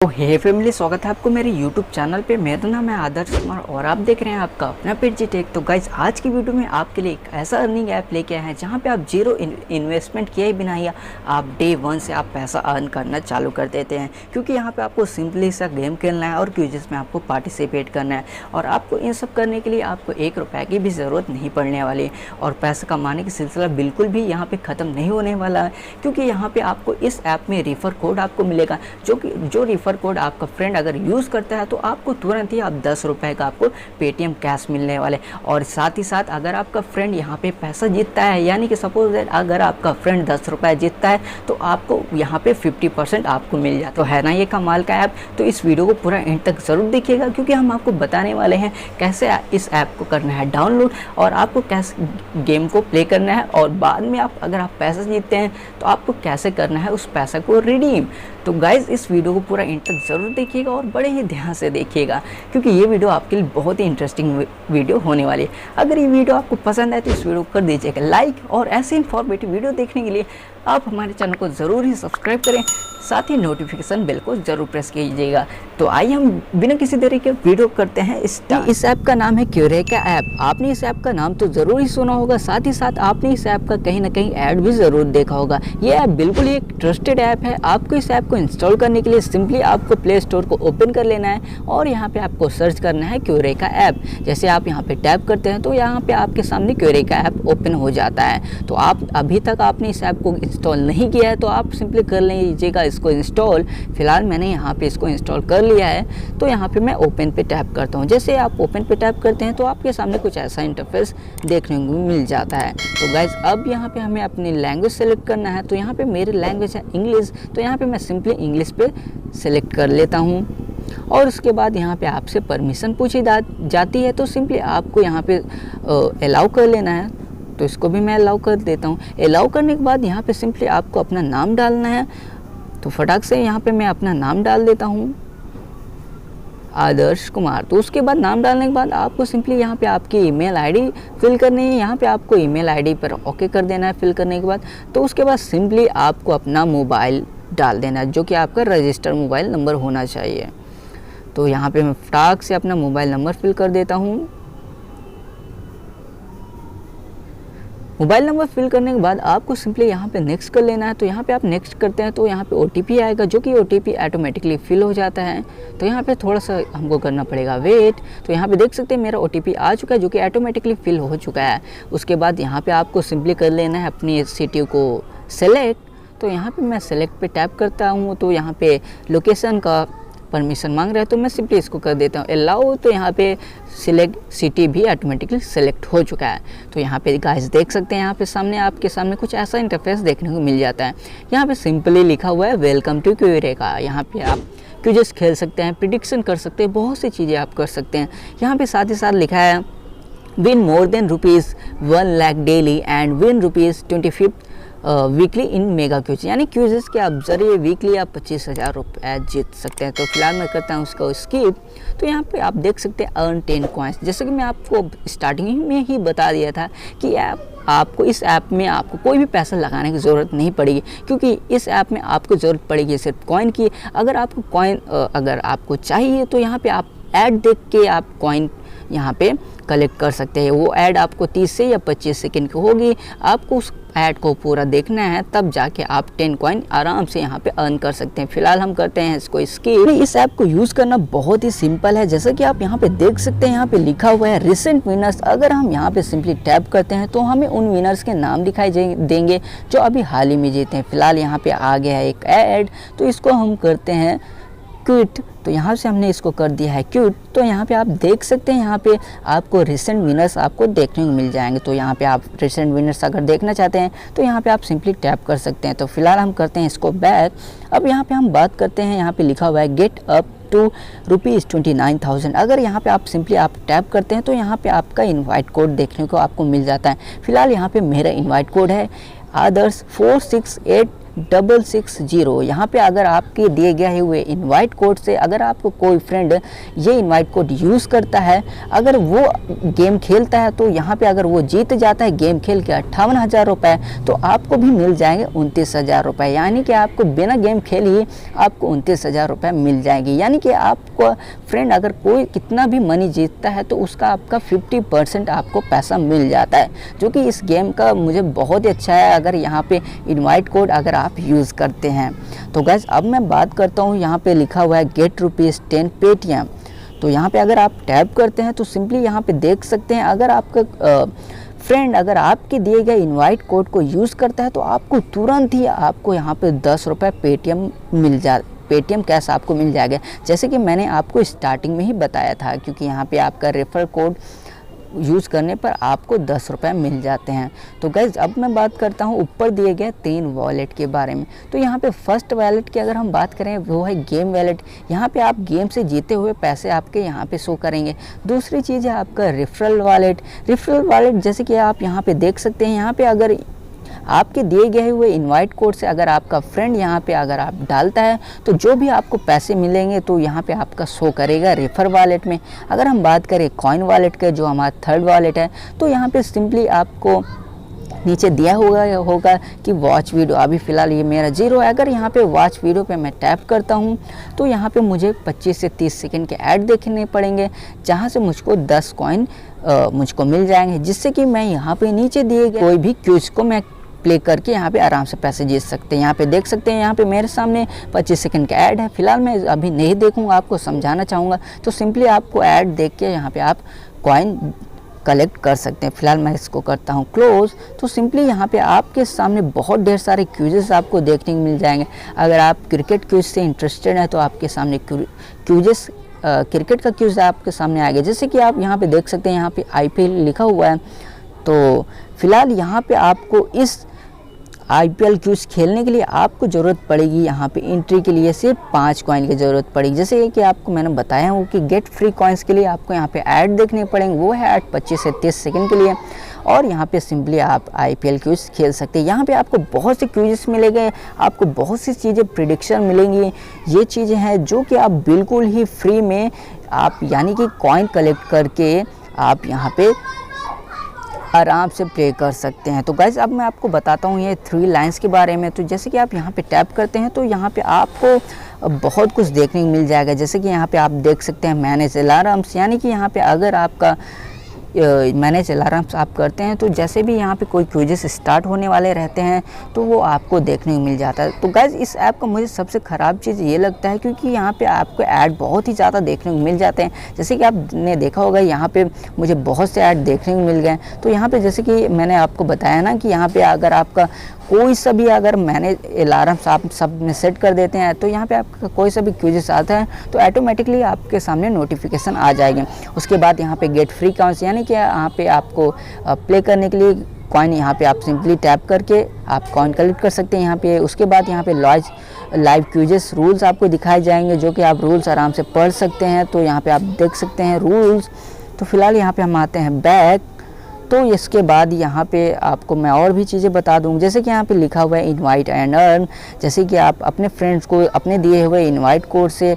तो हे फैमिली, स्वागत है आपको मेरे YouTube चैनल पे। मेरा नाम है आदर्श कुमार और आप देख रहे हैं आपका अपना पेज जी टेक। तो गाइज, आज की वीडियो में आपके लिए एक ऐसा अर्निंग ऐप लेके आए हैं जहां पे आप जीरो इन्वेस्टमेंट किए बिना ही आप डे 1 से आप पैसा अर्न करना चालू कर देते हैं। क्योंकि यहाँ पे आपको सिंपली सा गेम खेलना है और क्विज़ में आपको पार्टिसिपेट करना है और आपको इन सब करने के लिए आपको 1 रुपये की भी ज़रूरत नहीं पड़ने वाली है। और पैसा कमाने की सिलसिला बिल्कुल भी यहाँ पर ख़त्म नहीं होने वाला है, क्योंकि यहाँ पर आपको इस ऐप में रेफ़र कोड आपको मिलेगा। जो रेफ़र कोड आपका फ्रेंड अगर यूज़ करता है तो आपको तुरंत ही आप 10 रुपये का आपको पेटीएम कैश मिलने वाले। और साथ ही साथ अगर आपका फ्रेंड यहाँ पे पैसा जीतता है, यानी कि सपोज दैट अगर आपका फ्रेंड 10 रुपये जीतता है तो आपको यहाँ पे 50% आपको मिल जाता है ना। ये कमाल का ऐप। तो इस वीडियो को पूरा एंड तक ज़रूर देखिएगा, क्योंकि हम आपको बताने वाले हैं कैसे इस ऐप को करना है डाउनलोड और आपको कैसे गेम को प्ले करना है, और बाद में अगर आप पैसा जीतते हैं तो आपको कैसे करना है उस पैसा को रिडीम। तो गाइज़, इस वीडियो को पूरा एंड तक ज़रूर देखिएगा और बड़े ही ध्यान से देखिएगा, क्योंकि ये वीडियो आपके लिए बहुत ही इंटरेस्टिंग वीडियो होने वाली है। अगर ये वीडियो आपको पसंद आए तो इस वीडियो को कर दीजिएगा लाइक, और ऐसे इन्फॉर्मेटिव वीडियो देखने के लिए आप हमारे चैनल को ज़रूर ही सब्सक्राइब करें, साथ ही नोटिफिकेशन बेल को ज़रूर प्रेस कीजिएगा। तो आइए हम बिना किसी देरी के वीडियो करते हैं स्टार्ट। इस ऐप का नाम है क्यूरेका ऐप। आपने इस ऐप का नाम तो ज़रूर ही सुना होगा, साथ ही साथ आपने इस ऐप का कहीं ना कहीं ऐड भी ज़रूर देखा होगा। ये ऐप बिल्कुल ही एक ट्रस्टेड ऐप है। आपको इस ऐप को इंस्टॉल करने के लिए सिंपली आपको प्ले स्टोर को ओपन कर लेना है और यहाँ पे आपको सर्च करना है क्यूरेका ऐप। जैसे आप यहाँ पे टैप करते हैं तो यहाँ पे आपके सामने क्यूरेका ऐप ओपन हो जाता है। तो आप अभी तक आपने इस ऐप को इंस्टॉल नहीं किया है तो आप सिंपली कर लीजिएगा इसको इंस्टॉल। फिलहाल मैंने यहाँ पे इसको इंस्टॉल कर लिया है, तो यहाँ पे मैं ओपन पे टैप करता हूँ। जैसे आप ओपन पे टैप करते हैं तो आपके सामने कुछ ऐसा इंटरफेस देखने को मिल जाता है। तो गाइज, अब यहाँ पे हमें अपनी लैंग्वेज सेलेक्ट करना है। तो यहाँ पे मेरी लैंग्वेज है इंग्लिश, तो यहाँ पे मैं सिंपली इंग्लिश पे सेलेक्ट कर लेता हूँ। और उसके बाद यहाँ पे आपसे परमिशन पूछी जाती है, तो सिंपली आपको यहाँ पे अलाउ कर लेना है। तो इसको भी मैं अलाउ कर देता हूँ। अलाउ करने के बाद यहाँ पे सिंपली आपको अपना नाम डालना है। तो फटाक से यहाँ पे मैं अपना नाम डाल देता हूँ, आदर्श कुमार। तो उसके बाद नाम डालने के बाद आपको सिंपली यहाँ पे आपकी ईमेल आईडी फिल करनी है। यहाँ पे आपको ईमेल आईडी पर ओके कर देना है फिल करने के बाद। तो उसके बाद सिंपली आपको अपना मोबाइल डाल देना है, जो कि आपका रजिस्टर्ड मोबाइल नंबर होना चाहिए। तो यहाँ पे मैं फटाक से अपना मोबाइल नंबर फिल कर देता हूँ। मोबाइल नंबर फिल करने के बाद आपको सिंपली यहाँ पे नेक्स्ट कर लेना है। तो यहाँ पे आप नेक्स्ट करते हैं तो यहाँ पे OTP आएगा, जो कि OTP ऑटोमेटिकली फिल हो जाता है। तो यहाँ पे थोड़ा सा हमको करना पड़ेगा वेट। तो यहाँ पे देख सकते हैं मेरा OTP आ चुका है, जो कि ऑटोमेटिकली फिल हो चुका है। उसके बाद यहाँ पे आपको सिंपली कर लेना है अपनी सिटी को सेलेक्ट। तो यहाँ पे मैं सेलेक्ट पे टैप करता हूँ। तो यहाँ पे लोकेशन का परमिशन मांग रहा है, तो मैं सिंपली इसको कर देता हूँ अलाउ। तो यहाँ पे सिलेक्ट सिटी भी ऑटोमेटिकली सेलेक्ट हो चुका है। तो यहाँ पे गाइस देख सकते हैं, यहाँ पे सामने आपके सामने कुछ ऐसा इंटरफेस देखने को मिल जाता है। यहाँ पे सिंपली लिखा हुआ है वेलकम टू क्यूरेका। यहाँ पे आप क्विज़ खेल सकते हैं, प्रिडिक्शन कर सकते हैं, बहुत सी चीज़ें आप कर सकते हैं। यहाँ पे साथ ही साथ लिखा है win more than ₹1 lakh daily and win ₹25 weekly in mega quiz, यानी क्यूजेस के आप जरिए वीकली आप 25,000 रुपये जीत सकते हैं। तो फिलहाल मैं करता हूँ उसको स्किप। तो यहाँ पे आप देख सकते हैं अर्न 10 कॉइन्स। जैसे कि मैं आपको स्टार्टिंग में ही बता दिया था कि आपको इस ऐप में आपको कोई भी पैसा लगाने की ज़रूरत नहीं पड़ेगी, क्योंकि इस ऐप में आपको ज़रूरत पड़ेगी सिर्फ कॉइन की। अगर आपको कॉइन अगर आपको चाहिए तो यहाँ पे आप ऐड देख के आप कॉइन यहाँ पे कलेक्ट कर सकते हैं। वो ऐड आपको 30 से या 25 सेकंड की होगी। आपको उस ऐड को पूरा देखना है, तब जाके आप 10 कॉइन आराम से यहाँ पे अर्न कर सकते हैं। फिलहाल हम करते हैं इसको स्किप। इस ऐप को यूज़ करना बहुत ही सिंपल है। जैसा कि आप यहाँ पे देख सकते हैं, यहाँ पे लिखा हुआ है रिसेंट विनर्स। अगर हम यहाँ पे सिंपली टैप करते हैं तो हमें उन विनर्स के नाम दिखाई देंगे जो अभी हाल ही में जीते हैं। फिलहाल यहाँ पे आ गया है एक ऐड, तो इसको हम करते हैं क्विट। तो यहाँ से हमने इसको कर दिया है क्विट। तो यहाँ पे आप देख सकते हैं, यहाँ पे आपको रिसेंट विनर्स आपको देखने को मिल जाएंगे। तो यहाँ पे आप रिसेंट विनर्स अगर देखना चाहते हैं तो यहाँ पे आप सिंपली टैप कर सकते हैं। तो फिलहाल हम करते हैं इसको बैक। अब यहाँ पे हम बात करते हैं, यहाँ पे लिखा हुआ है गेट अप टू ₹29,000। अगर यहाँ पे आप सिंपली आप टैप करते हैं तो यहाँ पे आपका इनवाइट कोड देखने को आपको मिल जाता है। फिलहाल यहाँ पे मेरा इनवाइट कोड है आदर्श 468 660। यहाँ पे अगर आपके दिए गए हुए इनवाइट कोड से अगर आपको कोई फ्रेंड ये इनवाइट कोड यूज़ करता है, अगर वो गेम खेलता है तो यहाँ पे अगर वो जीत जाता है गेम खेल के 58,000 रुपये, तो आपको भी मिल जाएंगे 29,000 रुपये। यानी कि आपको बिना गेम खेल ही आपको 29,000 रुपये मिल जाएंगे। यानी कि आपको फ्रेंड अगर कोई कितना भी मनी जीतता है तो उसका आपका 50% आपको पैसा मिल जाता है, जो कि इस गेम का मुझे बहुत ही अच्छा है अगर यहाँ पे इनवाइट कोड अगर आप यूज़ करते हैं। तो गाइस अब मैं बात करता हूँ, यहाँ पे लिखा हुआ है गेट ₹10 पेटीएम। तो यहाँ पे अगर आप टैप करते हैं तो सिंपली यहाँ पे देख सकते हैं, अगर आपका फ्रेंड अगर आपके दिए गए इनवाइट कोड को यूज़ करता है तो आपको तुरंत ही आपको यहाँ पे 10 रुपये पेटीएम कैश आपको मिल जाएगा, जैसे कि मैंने आपको स्टार्टिंग में ही बताया था, क्योंकि यहाँ पे आपका रेफर कोड यूज़ करने पर आपको 10 रुपये मिल जाते हैं। तो गाइज अब मैं बात करता हूँ ऊपर दिए गए 3 वॉलेट के बारे में। तो यहाँ पे फर्स्ट वॉलेट की अगर हम बात करें वो है गेम वॉलेट। यहाँ पे आप गेम से जीते हुए पैसे आपके यहाँ पे शो करेंगे। दूसरी चीज़ है आपका रेफरल वॉलेट। रेफरल वॉलेट जैसे कि आप यहाँ पे देख सकते हैं, यहाँ पे अगर आपके दिए गए हुए इनवाइट कोड से अगर आपका फ्रेंड यहाँ पे अगर आप डालता है तो जो भी आपको पैसे मिलेंगे तो यहाँ पे आपका शो करेगा रेफर वॉलेट में। अगर हम बात करें कॉइन वॉलेट का जो हमारा थर्ड वॉलेट है, तो यहाँ पे सिंपली आपको नीचे दिया होगा कि वॉच वीडियो। अभी फ़िलहाल ये मेरा 0 है। अगर यहाँ पे वॉच वीडियो पे मैं टैप करता हूँ तो यहाँ पे मुझे 25 से 30 सेकंड के ऐड देखने पड़ेंगे, जहाँ से मुझको 10 कॉइन मुझको मिल जाएंगे, जिससे कि मैं यहाँ पे नीचे दिए गए कोई भी क्यूज को मैं प्ले करके यहाँ पे आराम से पैसे जीत सकते हैं। यहाँ पे देख सकते हैं, यहाँ पे मेरे सामने 25 सेकंड का ऐड है। फिलहाल मैं अभी नहीं देखूँगा, आपको समझाना चाहूँगा। तो सिंपली आपको ऐड देख के यहाँ पे आप कॉइन कलेक्ट कर सकते हैं। फिलहाल मैं इसको करता हूँ क्लोज। तो सिंपली यहाँ पे आपके सामने बहुत ढेर सारे क्यूजेस आपको देखने को मिल जाएंगे। अगर आप क्रिकेट क्यूज से इंटरेस्टेड हैं तो आपके सामने क्यूजेस क्रिकेट का क्यूज आपके सामने आएगा, जैसे कि आप यहाँ पे देख सकते हैं, यहाँ पे IPL लिखा हुआ है। तो फिलहाल यहाँ पे आपको इस IPL क्यूज खेलने के लिए आपको ज़रूरत पड़ेगी, यहाँ पे एंट्री के लिए सिर्फ 5 कॉइन की ज़रूरत पड़ेगी। जैसे कि आपको मैंने बताया हूँ कि गेट फ्री कॉइन्स के लिए आपको यहाँ पे ऐड देखने पड़ेंगे, वो है ऐड 25 से 30 सेकंड के लिए, और यहाँ पे सिंपली आप IPL क्यूज खेल सकते हैं। यहाँ पे आपको बहुत से क्यूजेस मिलेंगे, आपको बहुत सी चीज़ें प्रिडिक्शन मिलेंगी। ये चीज़ें हैं जो कि आप बिल्कुल ही फ्री में आप यानी कि कॉइन कलेक्ट करके आप यहाँ पे आराम से प्ले कर सकते हैं। तो गाइज़ अब मैं आपको बताता हूँ ये 3 लाइन्स के बारे में। तो जैसे कि आप यहाँ पे टैप करते हैं तो यहाँ पे आपको बहुत कुछ देखने को मिल जाएगा। जैसे कि यहाँ पे आप देख सकते हैं मैनेज अलार्म्स, यानी कि यहाँ पे अगर आपका मैनेज अलार्म्स आप करते हैं तो जैसे भी यहाँ पे कोई क्यूजेस स्टार्ट होने वाले रहते हैं तो वो आपको देखने को मिल जाता है। तो गाइज़ इस ऐप का मुझे सबसे ख़राब चीज़ ये लगता है क्योंकि यहाँ पे आपको ऐड बहुत ही ज़्यादा देखने को मिल जाते हैं। जैसे कि आपने देखा होगा यहाँ पे मुझे बहुत से ऐड देखने को मिल गए। तो यहाँ पे जैसे कि मैंने आपको बताया ना कि यहाँ पे अगर आपका कोई सा भी अगर मैनेज अलार्म्स आप सब में सेट कर देते हैं तो यहाँ पे आपका कोई सा भी क्यूजेस आता है तो ऑटोमेटिकली आपके सामने नोटिफिकेशन आ जाएंगे। उसके बाद यहाँ पे गेट फ्री कॉइन्स, यानी कि यहाँ पे आपको प्ले करने के लिए कॉइन यहाँ पे आप सिंपली टैप करके आप कॉइन कलेक्ट कर सकते हैं यहाँ पे। उसके बाद यहाँ पे लाइव क्यूजेस रूल्स आपको दिखाए जाएंगे, जो कि आप रूल्स आराम से पढ़ सकते हैं। तो यहाँ पे आप देख सकते हैं रूल्स। तो फिलहाल यहाँ पे हम आते हैं बैक। तो इसके बाद यहाँ पे आपको मैं और भी चीज़ें बता दूँ, जैसे कि यहाँ पे लिखा हुआ है इनवाइट एंड अर्न। जैसे कि आप अपने फ्रेंड्स को अपने दिए हुए इनवाइट कोड से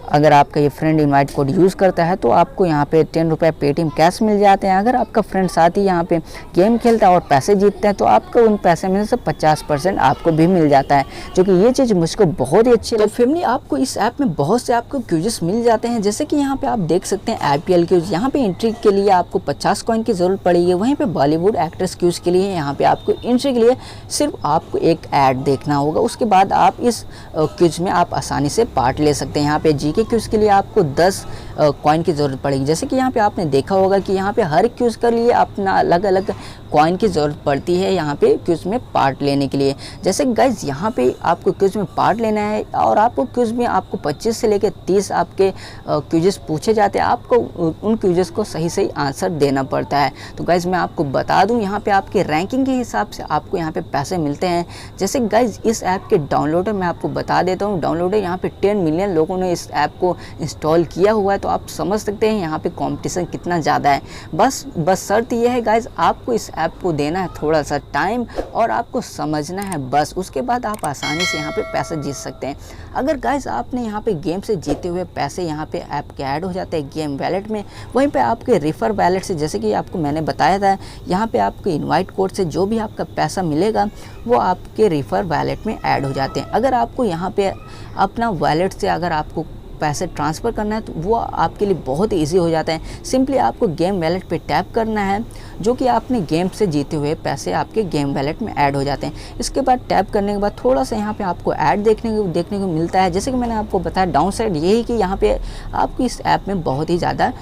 अगर आपका ये फ्रेंड इनवाइट कोड यूज़ करता है तो आपको यहाँ पे 10 रुपये पेटीएम कैश मिल जाते हैं। अगर आपका फ्रेंड साथ ही यहाँ पे गेम खेलता है और पैसे जीतते हैं तो आपको उन पैसे में से 50% आपको भी मिल जाता है, जो कि ये चीज़ मुझको बहुत ही अच्छी लगी। तो फैमिली आपको इस ऐप में बहुत से आपको क्यूजेस मिल जाते हैं, जैसे कि यहाँ पे आप देख सकते हैं IPL क्यूज। यहाँ पे एंट्री के लिए आपको 50 कॉइन की ज़रूरत पड़ेगी। वहीं पे बॉलीवुड एक्ट्रेस क्यूज के लिए यहाँ पे आपको एंट्री के लिए सिर्फ आपको एक ऐड देखना होगा। उसके बाद आप इस क्यूज में आप आसानी से पार्ट ले सकते हैं। यहाँ पे GK क्यूज के लिए आपको 10 कॉइन की ज़रूरत पड़ेगी। जैसे कि यहाँ पे आपने देखा होगा कि यहाँ पे हर क्यूज के लिए अपना अलग अलग कॉइन की ज़रूरत पड़ती है यहाँ पे क्यूज में पार्ट लेने के लिए। जैसे गाइज यहाँ पे आपको क्यूज में पार्ट लेना है और आपको क्यूज में आपको 25 से लेकर 30 आपके क्यूजेस पूछे जाते हैं। आपको उन क्यूजेस को सही सही आंसर देना पड़ता है। तो गाइज मैं आपको बता दूँ यहाँ पे आपके रैंकिंग के हिसाब से आपको यहाँ पे पैसे मिलते हैं। जैसे गाइज इस ऐप के डाउनलोडर मैं आपको बता देता हूँ, डाउनलोडर यहाँ पे 10 मिलियन लोगों ने इस ऐप ऐप को इंस्टॉल किया हुआ है तो आप समझ सकते हैं यहाँ पे कंपटीशन कितना ज़्यादा है। बस शर्त यह है गाइज, आपको इस ऐप को देना है थोड़ा सा टाइम और आपको समझना है बस, उसके बाद आप आसानी से यहाँ पे पैसे जीत सकते हैं। अगर गाइज आपने यहाँ पे गेम से जीते हुए पैसे यहाँ पे ऐप के ऐड हो जाते हैं गेम वैलेट में, वहीं पे आपके रिफ़र वैलेट से, जैसे कि आपको मैंने बताया था, यहाँ पे आपके इनवाइट कोड से जो भी आपका पैसा मिलेगा वो आपके रिफ़र वैलेट में ऐड हो जाते हैं। अगर आपको यहाँ पे अपना वैलेट से अगर आपको पैसे ट्रांसफ़र करना है तो वो आपके लिए बहुत ईजी हो जाता है। सिंपली आपको गेम वैलेट पे टैप करना है, जो कि आपने गेम से जीते हुए पैसे आपके गेम वैलेट में ऐड हो जाते हैं। इसके बाद टैप करने के बाद थोड़ा सा यहाँ पे आपको ऐड देखने को मिलता है। जैसे कि मैंने आपको बताया, डाउन साइड यही कि यहाँ पे आपको इस ऐप में बहुत ही ज़्यादा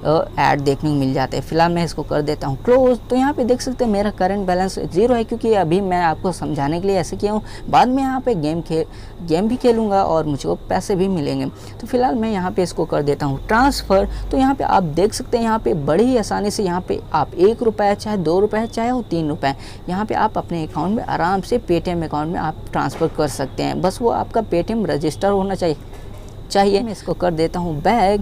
ऐड देखने को मिल जाते हैं। फिलहाल मैं इसको कर देता हूँ क्लोज। तो यहाँ पे देख सकते हैं मेरा करंट बैलेंस 0 है, क्योंकि अभी मैं आपको समझाने के लिए ऐसे किया हूँ। बाद में यहाँ पे गेम भी खेलूँगा और मुझे पैसे भी मिलेंगे। तो फिलहाल मैं यहाँ पे इसको कर देता हूँ ट्रांसफ़र। तो यहाँ पे आप देख सकते हैं यहाँ पे बड़ी ही आसानी से यहाँ पे आप 1 रुपये चाहे 2 रुपये चाहे वो 3 रुपये, यहाँ पे आप अपने अकाउंट में आराम से पेटीएम अकाउंट में आप ट्रांसफ़र कर सकते हैं। बस वो आपका पेटीएम रजिस्टर होना चाहिए। मैं इसको कर देता हूँ बैक।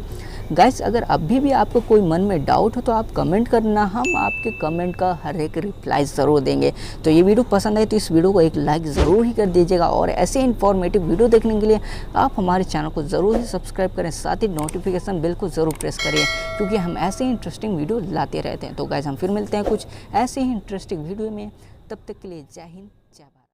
गाइस, अगर अभी भी आपको कोई मन में डाउट हो तो आप कमेंट करना, हम आपके कमेंट का हर एक रिप्लाई ज़रूर देंगे। तो ये वीडियो पसंद आए तो इस वीडियो को एक लाइक ज़रूर ही कर दीजिएगा, और ऐसे इन्फॉर्मेटिव वीडियो देखने के लिए आप हमारे चैनल को ज़रूर ही सब्सक्राइब करें, साथ ही नोटिफिकेशन बिल को ज़रूर प्रेस करिए, क्योंकि हम ऐसे इंटरेस्टिंग वीडियो लाते रहते हैं। तो गाइस, हम फिर मिलते हैं कुछ ऐसे ही इंटरेस्टिंग वीडियो में। तब तक के लिए जय हिंद।